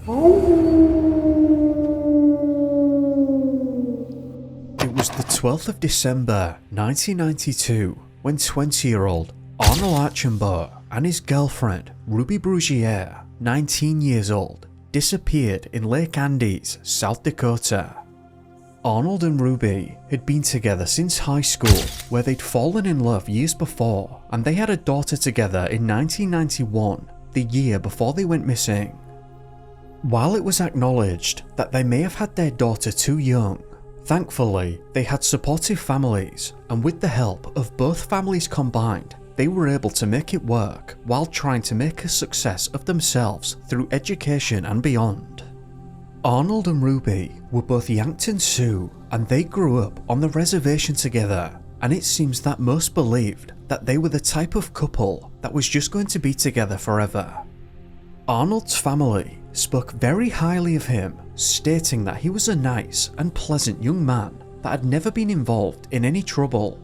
It was the 12th of December 1992 when 20-year-old Arnold Archambeau and his girlfriend Ruby Bruguier, 19 years old, disappeared in Lake Andes, South Dakota. Arnold and Ruby had been together since high school, where they'd fallen in love years before, and they had a daughter together in 1991, the year before they went missing. While it was acknowledged that they may have had their daughter too young, thankfully they had supportive families, and with the help of both families combined, they were able to make it work while trying to make a success of themselves through education and beyond. Arnold and Ruby were both Yankton Sioux, and they grew up on the reservation together, and it seems that most believed that they were the type of couple that was just going to be together forever. Arnold's family spoke very highly of him, stating that he was a nice and pleasant young man that had never been involved in any trouble.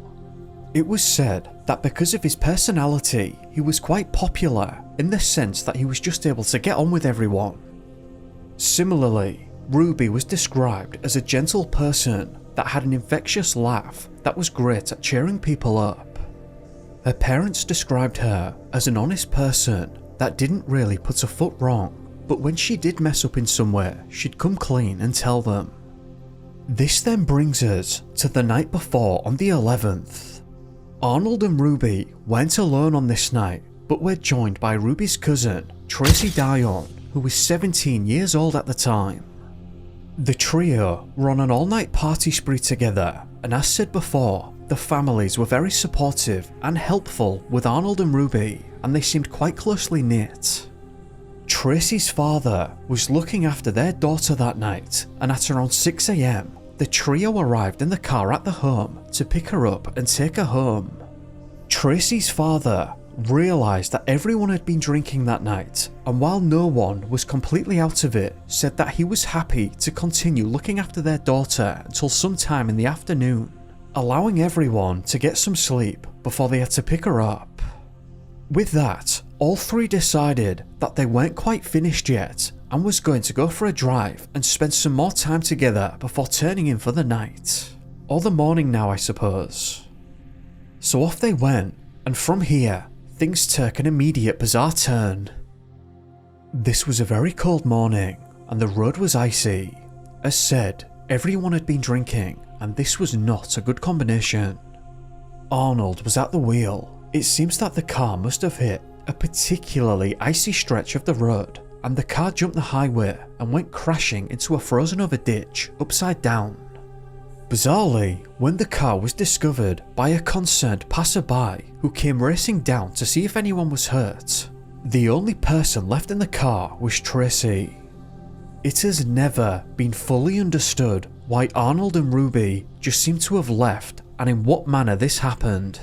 It was said that because of his personality, he was quite popular in the sense that he was just able to get on with everyone. Similarly, Ruby was described as a gentle person that had an infectious laugh that was great at cheering people up. Her parents described her as an honest person that didn't really put a foot wrong, but when she did mess up in somewhere, she'd come clean and tell them. This then brings us to the night before on the 11th. Arnold and Ruby weren't alone on this night, but were joined by Ruby's cousin, Tracy Dion, who was 17 years old at the time. The trio were on an all-night party spree together, and as said before, the families were very supportive and helpful with Arnold and Ruby, and they seemed quite closely knit. Tracy's father was looking after their daughter that night, and at around 6 AM, the trio arrived in the car at the home to pick her up and take her home. Tracy's father realised that everyone had been drinking that night, and while no one was completely out of it, said that he was happy to continue looking after their daughter until sometime in the afternoon, allowing everyone to get some sleep before they had to pick her up. With that, all three decided that they weren't quite finished yet and was going to go for a drive and spend some more time together before turning in for the night. Or the morning now, I suppose. So off they went, and from here, things took an immediate bizarre turn. This was a very cold morning, and the road was icy. As said, everyone had been drinking, and this was not a good combination. Arnold was at the wheel. It seems that the car must have hit a particularly icy stretch of the road, and the car jumped the highway and went crashing into a frozen over ditch upside down. Bizarrely, when the car was discovered by a concerned passerby who came racing down to see if anyone was hurt, the only person left in the car was Tracy. It has never been fully understood why Arnold and Ruby just seemed to have left and in what manner this happened.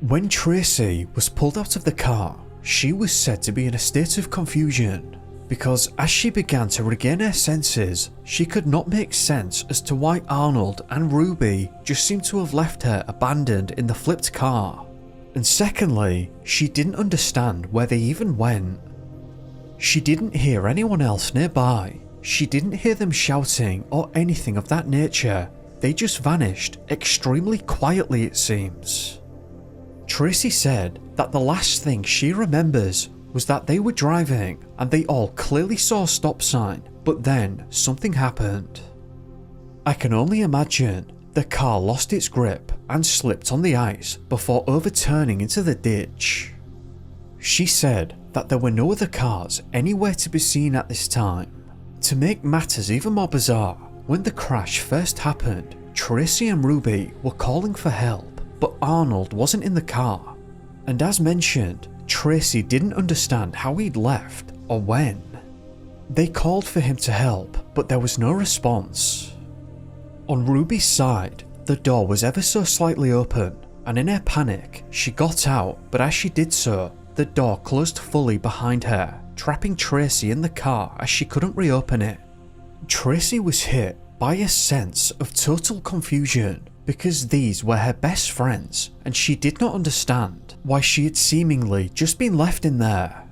When Tracy was pulled out of the car, she was said to be in a state of confusion, because as she began to regain her senses, she could not make sense as to why Arnold and Ruby just seemed to have left her abandoned in the flipped car. And secondly, she didn't understand where they even went. She didn't hear anyone else nearby. She didn't hear them shouting or anything of that nature. They just vanished extremely quietly, it seems. Tracy said that the last thing she remembers was that they were driving and they all clearly saw a stop sign, but then something happened. I can only imagine the car lost its grip and slipped on the ice before overturning into the ditch. She said that there were no other cars anywhere to be seen at this time. To make matters even more bizarre, when the crash first happened, Tracy and Ruby were calling for help, but Arnold wasn't in the car. And as mentioned, Tracy didn't understand how he'd left or when. They called for him to help, but there was no response. On Ruby's side, the door was ever so slightly open, and in her panic, she got out, but as she did so, the door closed fully behind her, trapping Tracy in the car as she couldn't reopen it. Tracy was hit by a sense of total confusion because these were her best friends and she did not understand why she had seemingly just been left in there.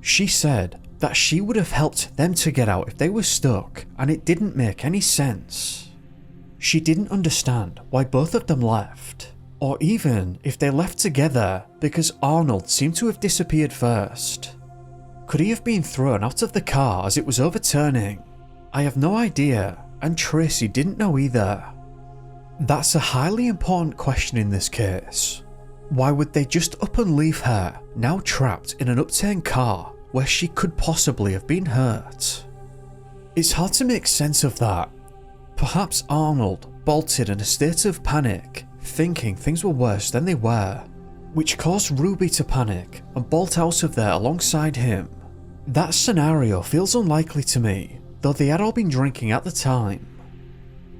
She said that she would have helped them to get out if they were stuck, and it didn't make any sense. She didn't understand why both of them left, or even if they left together, because Arnold seemed to have disappeared first. Could he have been thrown out of the car as it was overturning? I have no idea, and Tracy didn't know either. That's a highly important question in this case. Why would they just up and leave her, now trapped in an upturned car where she could possibly have been hurt? It's hard to make sense of that. Perhaps Arnold bolted in a state of panic, thinking things were worse than they were, which caused Ruby to panic and bolt out of there alongside him. That scenario feels unlikely to me, though they had all been drinking at the time.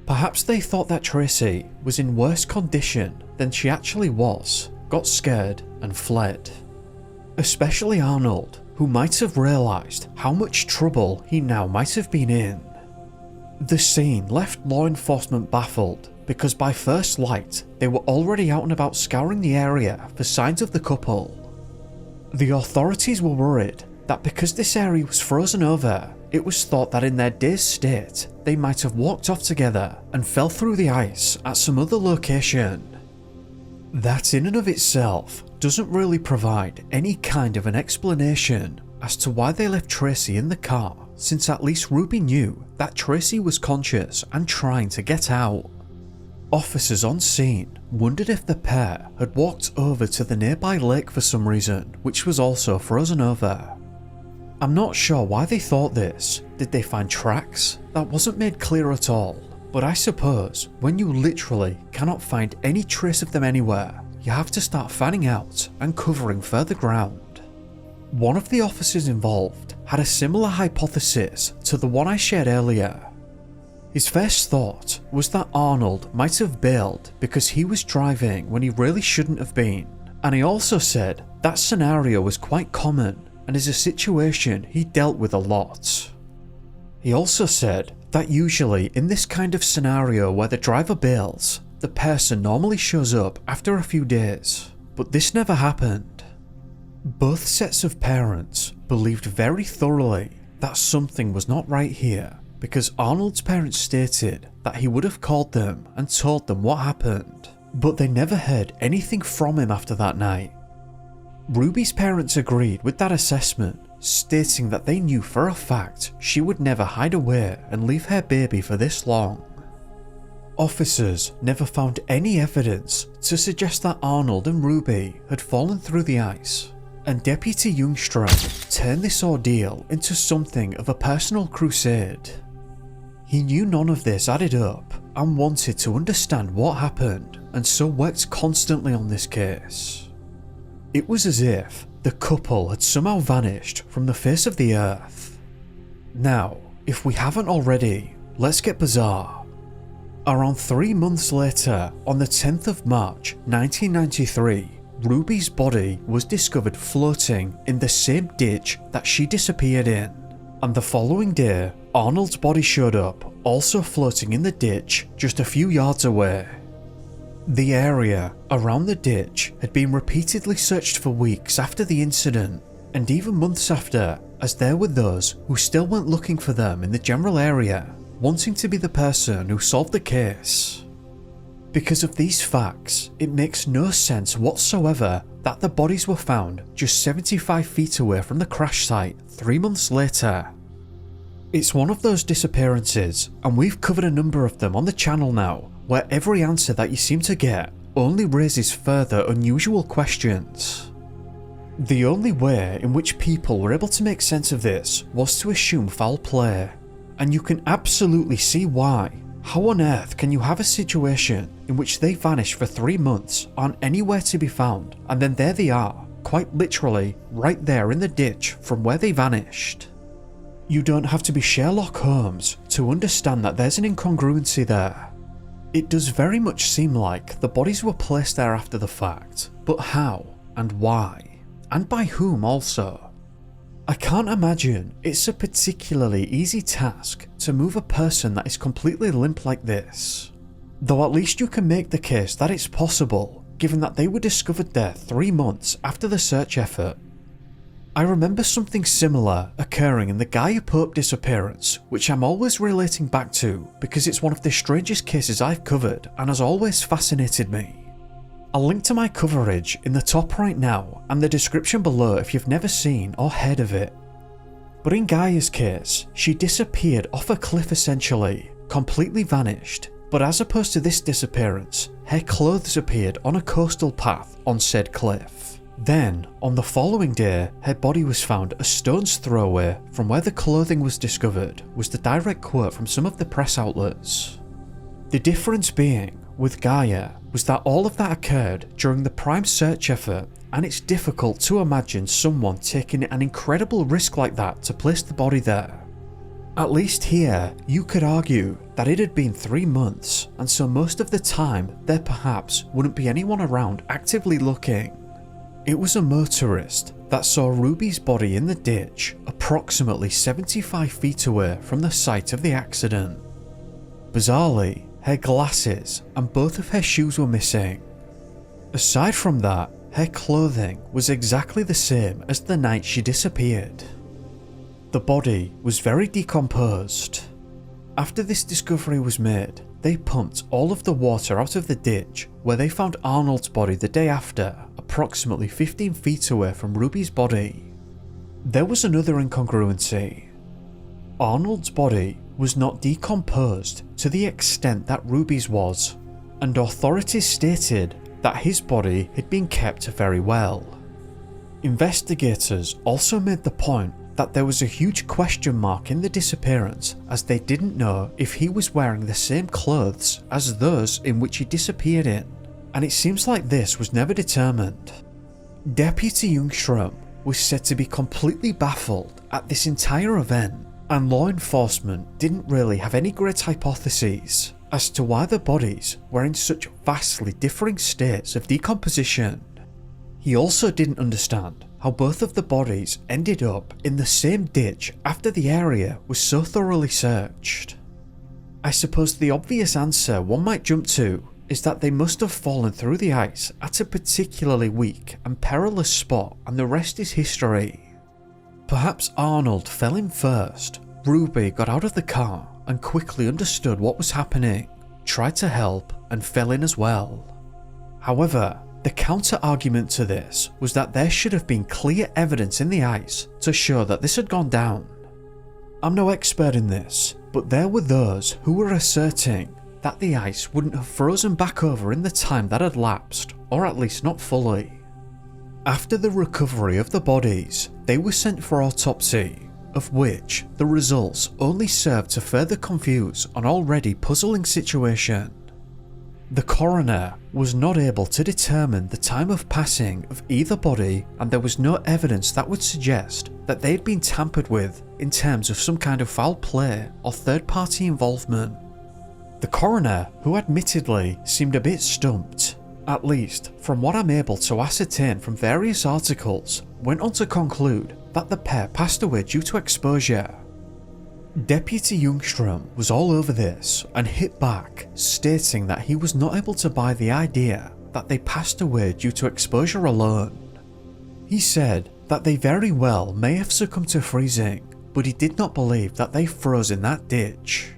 Perhaps they thought that Tracy was in worse condition than she actually was, got scared and fled. Especially Arnold, who might have realised how much trouble he now might have been in. The scene left law enforcement baffled because by first light they were already out and about scouring the area for signs of the couple. The authorities were worried that because this area was frozen over, it was thought that in their dazed state they might have walked off together and fell through the ice at some other location. That in and of itself doesn't really provide any kind of an explanation as to why they left Tracy in the car, since at least Ruby knew that Tracy was conscious and trying to get out. Officers on scene wondered if the pair had walked over to the nearby lake for some reason, which was also frozen over. I'm not sure why they thought this. Did they find tracks? That wasn't made clear at all, but I suppose when you literally cannot find any trace of them anywhere, you have to start fanning out and covering further ground. One of the officers involved had a similar hypothesis to the one I shared earlier. His first thought was that Arnold might have bailed because he was driving when he really shouldn't have been, and he also said that scenario was quite common and is a situation he dealt with a lot. He also said that usually in this kind of scenario where the driver bails, the person normally shows up after a few days, but this never happened. Both sets of parents believed very thoroughly that something was not right here, because Arnold's parents stated that he would have called them and told them what happened, but they never heard anything from him after that night. Ruby's parents agreed with that assessment, stating that they knew for a fact she would never hide away and leave her baby for this long. Officers never found any evidence to suggest that Arnold and Ruby had fallen through the ice, and Deputy Youngstrom turned this ordeal into something of a personal crusade. He knew none of this added up and wanted to understand what happened, and so worked constantly on this case. It was as if the couple had somehow vanished from the face of the earth. Now, if we haven't already, let's get bizarre. Around 3 months later, on the 10th of March 1993, Ruby's body was discovered floating in the same ditch that she disappeared in, and the following day, Arnold's body showed up, also floating in the ditch just a few yards away. The area around the ditch had been repeatedly searched for weeks after the incident, and even months after, as there were those who still went looking for them in the general area, wanting to be the person who solved the case. Because of these facts, it makes no sense whatsoever that the bodies were found just 75 feet away from the crash site 3 months later. It's one of those disappearances, and we've covered a number of them on the channel now, where every answer that you seem to get only raises further unusual questions. The only way in which people were able to make sense of this was to assume foul play, and you can absolutely see why. How on earth can you have a situation in which they vanish for 3 months, aren't anywhere to be found, and then there they are, quite literally right there in the ditch from where they vanished? You don't have to be Sherlock Holmes to understand that there's an incongruency there. It does very much seem like the bodies were placed there after the fact, but how and why? And by whom also? I can't imagine it's a particularly easy task to move a person that is completely limp like this, though at least you can make the case that it's possible, given that they were discovered there 3 months after the search effort. I remember something similar occurring in the Gaia Pope disappearance, which I'm always relating back to because it's one of the strangest cases I've covered and has always fascinated me. I'll link to my coverage in the top right now and the description below if you've never seen or heard of it. But in Gaia's case, she disappeared off a cliff essentially, completely vanished, but as opposed to this disappearance, her clothes appeared on a coastal path on said cliff. Then, on the following day, her body was found a stone's throw away from where the clothing was discovered, was the direct quote from some of the press outlets. The difference being, with Gaia, was that all of that occurred during the prime search effort, and it's difficult to imagine someone taking an incredible risk like that to place the body there. At least here, you could argue that it had been 3 months, and so most of the time there perhaps wouldn't be anyone around actively looking. It was a motorist that saw Ruby's body in the ditch approximately 75 feet away from the site of the accident. Bizarrely, her glasses and both of her shoes were missing. Aside from that, her clothing was exactly the same as the night she disappeared. The body was very decomposed. After this discovery was made, they pumped all of the water out of the ditch where they found Arnold's body the day after, approximately 15 feet away from Ruby's body. There was another incongruency. Arnold's body was not decomposed to the extent that Ruby's was, and authorities stated that his body had been kept very well. Investigators also made the point that there was a huge question mark in the disappearance, as they didn't know if he was wearing the same clothes as those in which he disappeared in, and it seems like this was never determined. Deputy Ljungström was said to be completely baffled at this entire event, and law enforcement didn't really have any great hypotheses as to why the bodies were in such vastly differing states of decomposition. He also didn't understand how both of the bodies ended up in the same ditch after the area was so thoroughly searched. I suppose the obvious answer one might jump to is that they must have fallen through the ice at a particularly weak and perilous spot, and the rest is history. Perhaps Arnold fell in first, Ruby got out of the car and quickly understood what was happening, tried to help and fell in as well. However, the counter-argument to this was that there should have been clear evidence in the ice to show that this had gone down. I'm no expert in this, but there were those who were asserting that the ice wouldn't have frozen back over in the time that had lapsed, or at least not fully. After the recovery of the bodies, they were sent for autopsy, of which the results only served to further confuse an already puzzling situation. The coroner was not able to determine the time of passing of either body, and there was no evidence that would suggest that they had been tampered with in terms of some kind of foul play or third-party involvement. The coroner, who admittedly seemed a bit stumped, at least from what I'm able to ascertain from various articles, went on to conclude that the pair passed away due to exposure. Deputy Ljungström was all over this and hit back, stating that he was not able to buy the idea that they passed away due to exposure alone. He said that they very well may have succumbed to freezing, but he did not believe that they froze in that ditch.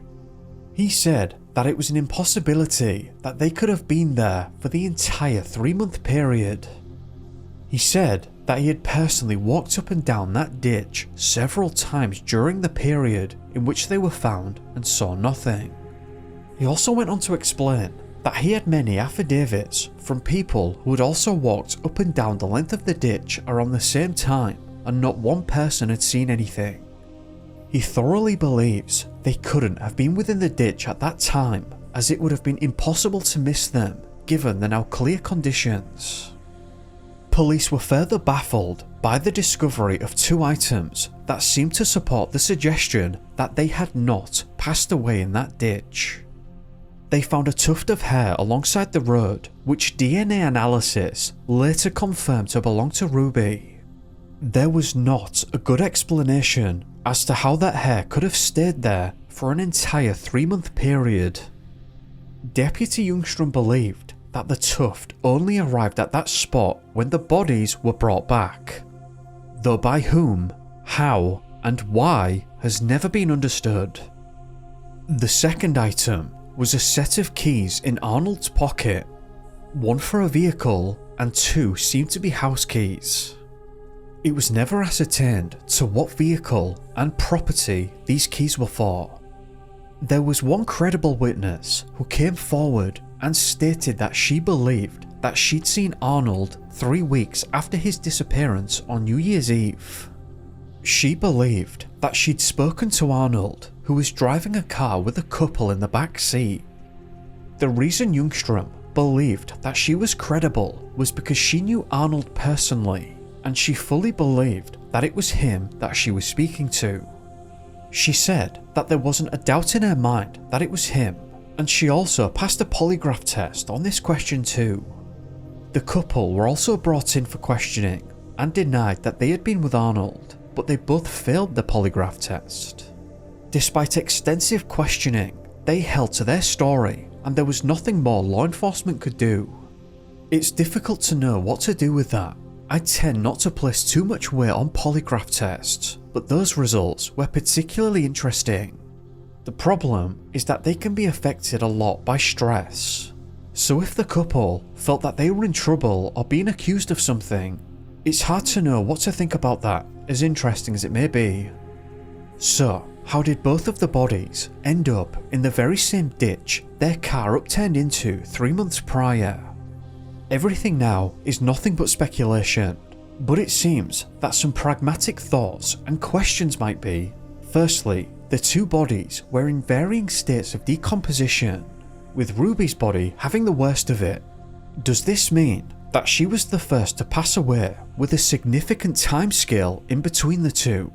He said that it was an impossibility that they could have been there for the entire 3-month period. He said that he had personally walked up and down that ditch several times during the period in which they were found and saw nothing. He also went on to explain that he had many affidavits from people who had also walked up and down the length of the ditch around the same time, and not one person had seen anything. He thoroughly believes they couldn't have been within the ditch at that time, as it would have been impossible to miss them given the now clear conditions. Police were further baffled by the discovery of 2 items that seemed to support the suggestion that they had not passed away in that ditch. They found a tuft of hair alongside the road, which DNA analysis later confirmed to belong to Ruby. There was not a good explanation as to how that hair could have stayed there for an entire 3-month period. Deputy Ljungström believed that the tuft only arrived at that spot when the bodies were brought back. though by whom, how, and why has never been understood. The second item was a set of keys in Arnold's pocket, one for a vehicle and two seemed to be house keys. It was never ascertained to what vehicle and property these keys were for. There was one credible witness who came forward and stated that she believed that she'd seen Arnold 3 weeks after his disappearance on New Year's Eve. She believed that she'd spoken to Arnold, who was driving a car with a couple in the back seat. The reason Ljungström believed that she was credible was because she knew Arnold personally, and she fully believed that it was him that she was speaking to. She said that there wasn't a doubt in her mind that it was him, and she also passed a polygraph test on this question too. The couple were also brought in for questioning and denied that they had been with Arnold, but they both failed the polygraph test. Despite extensive questioning, they held to their story and there was nothing more law enforcement could do. It's difficult to know what to do with that. I tend not to place too much weight on polygraph tests, but those results were particularly interesting. The problem is that they can be affected a lot by stress. So if the couple felt that they were in trouble or being accused of something, it's hard to know what to think about that, as interesting as it may be. So, how did both of the bodies end up in the very same ditch their car upturned into 3 months prior? Everything now is nothing but speculation, but it seems that some pragmatic thoughts and questions might be: firstly, the two bodies were in varying states of decomposition, with Ruby's body having the worst of it. Does this mean that she was the first to pass away with a significant timescale in between the two?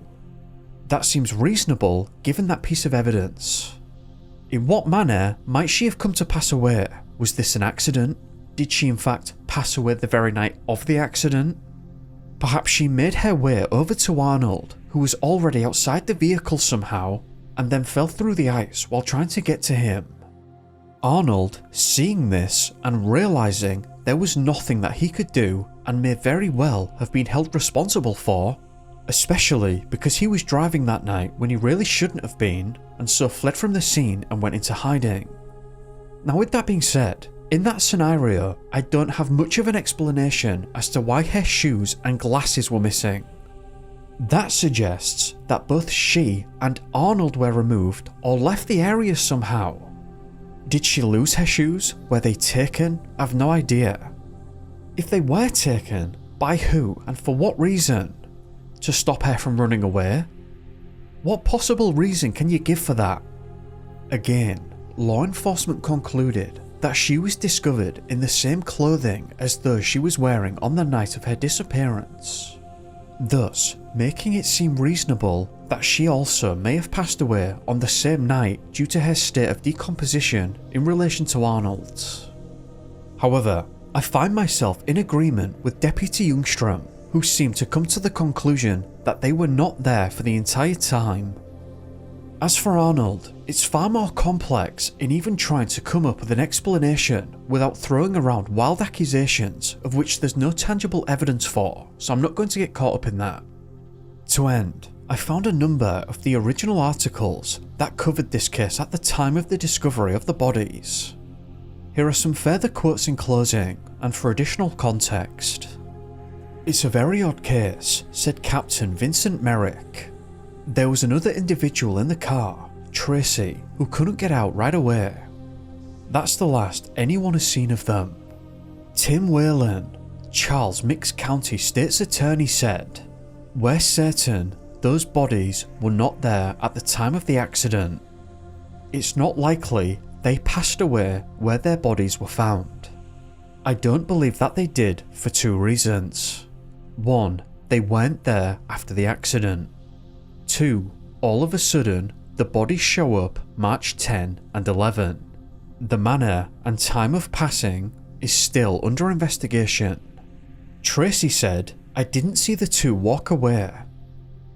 That seems reasonable given that piece of evidence. In what manner might she have come to pass away? Was this an accident? Did she in fact pass away the very night of the accident? Perhaps she made her way over to Arnold, who was already outside the vehicle somehow, and then fell through the ice while trying to get to him. Arnold, seeing this and realising there was nothing that he could do and may very well have been held responsible for, especially because he was driving that night when he really shouldn't have been, and so fled from the scene and went into hiding. Now with that being said, in that scenario, I don't have much of an explanation as to why her shoes and glasses were missing. That suggests that both she and Arnold were removed or left the area somehow. Did she lose her shoes? Were they taken? I've no idea. If they were taken, by who and for what reason? To stop her from running away? What possible reason can you give for that? Again, law enforcement concluded that she was discovered in the same clothing as those she was wearing on the night of her disappearance, thus making it seem reasonable that she also may have passed away on the same night due to her state of decomposition in relation to Arnold's. However, I find myself in agreement with Deputy Ljungström, who seemed to come to the conclusion that they were not there for the entire time. As for Arnold, it's far more complex in even trying to come up with an explanation without throwing around wild accusations of which there's no tangible evidence for, so I'm not going to get caught up in that. To end, I found a number of the original articles that covered this case at the time of the discovery of the bodies. Here are some further quotes in closing and for additional context. "It's a very odd case," said Captain Vincent Merrick. "There was another individual in the car, Tracy, who couldn't get out right away. That's the last anyone has seen of them." Tim Whalen, Charles Mix County State's Attorney, said, "We're certain those bodies were not there at the time of the accident. It's not likely they passed away where their bodies were found. I don't believe that they did for 2 reasons. 1, they weren't there after the accident. 2, all of a sudden, the bodies show up March 10 and 11. The manner and time of passing is still under investigation." Tracy said, "I didn't see the two walk away.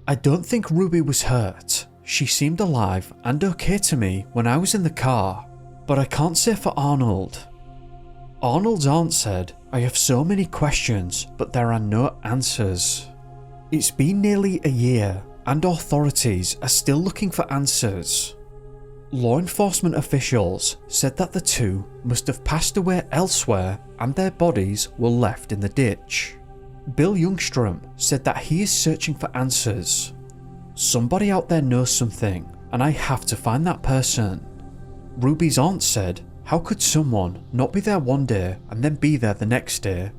I don't think Ruby was hurt. She seemed alive and okay to me when I was in the car, but I can't say for Arnold." Arnold's aunt said, "I have so many questions, but there are no answers." It's been nearly a year and authorities are still looking for answers. Law enforcement officials said that the two must have passed away elsewhere and their bodies were left in the ditch. Bill Ljungström said that he is searching for answers. Somebody out there knows something and I have to find that person. Ruby's aunt said, how could someone not be there one day and then be there the next day,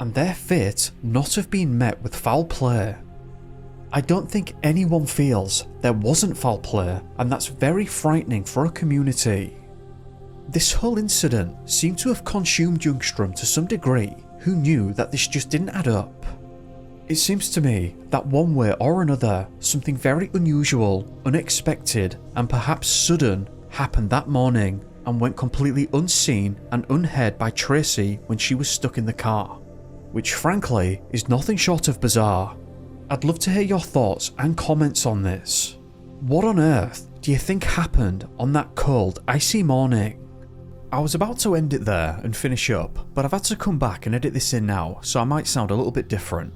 and their fate not have been met with foul play? I don't think anyone feels there wasn't foul play, and that's very frightening for a community. This whole incident seemed to have consumed Ljungström to some degree, who knew that this just didn't add up. It seems to me that one way or another, something very unusual, unexpected, and perhaps sudden happened that morning and went completely unseen and unheard by Tracy when she was stuck in the car, which frankly is nothing short of bizarre. I'd love to hear your thoughts and comments on this. What on earth do you think happened on that cold, icy morning? I was about to end it there and finish up, but I've had to come back and edit this in now, so I might sound a little bit different.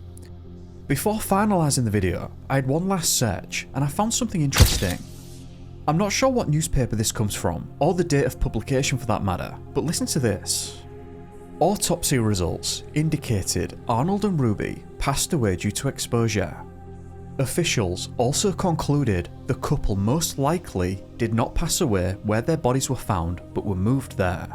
Before finalising the video, I had one last search and I found something interesting. I'm not sure what newspaper this comes from, or the date of publication for that matter, but listen to this. Autopsy results indicated Arnold and Ruby passed away due to exposure. Officials also concluded the couple most likely did not pass away where their bodies were found but were moved there.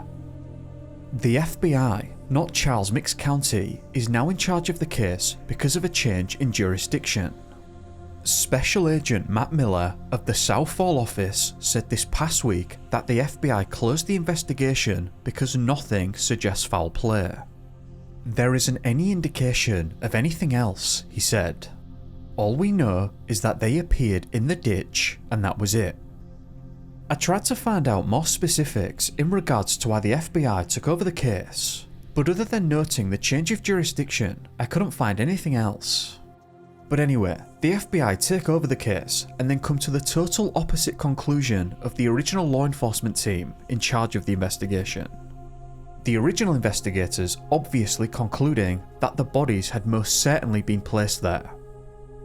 The FBI, not Charles Mix County, is now in charge of the case because of a change in jurisdiction. Special Agent Matt Miller of the South Fall office said this past week that the FBI closed the investigation because nothing suggests foul play. There isn't any indication of anything else, he said. All we know is that they appeared in the ditch and that was it. I tried to find out more specifics in regards to why the FBI took over the case, but other than noting the change of jurisdiction, I couldn't find anything else. But anyway, the FBI take over the case and then come to the total opposite conclusion of the original law enforcement team in charge of the investigation. The original investigators obviously concluding that the bodies had most certainly been placed there.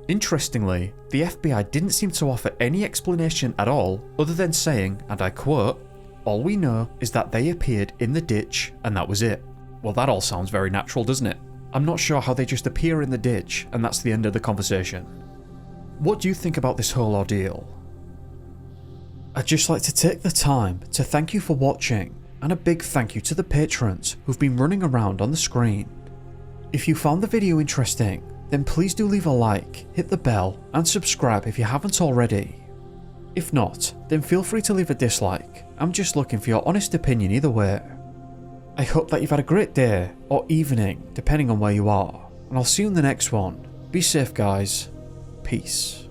Interestingly, the FBI didn't seem to offer any explanation at all other than saying, and I quote, "All we know is that they appeared in the ditch and that was it." Well, that all sounds very natural, doesn't it? I'm not sure how they just appear in the ditch and that's the end of the conversation. What do you think about this whole ordeal? I'd just like to take the time to thank you for watching, and a big thank you to the patrons who've been running around on the screen. If you found the video interesting, then please do leave a like, hit the bell and subscribe if you haven't already. If not, then feel free to leave a dislike. I'm just looking for your honest opinion either way. I hope that you've had a great day or evening depending on where you are, and I'll see you in the next one. Be safe guys. Peace.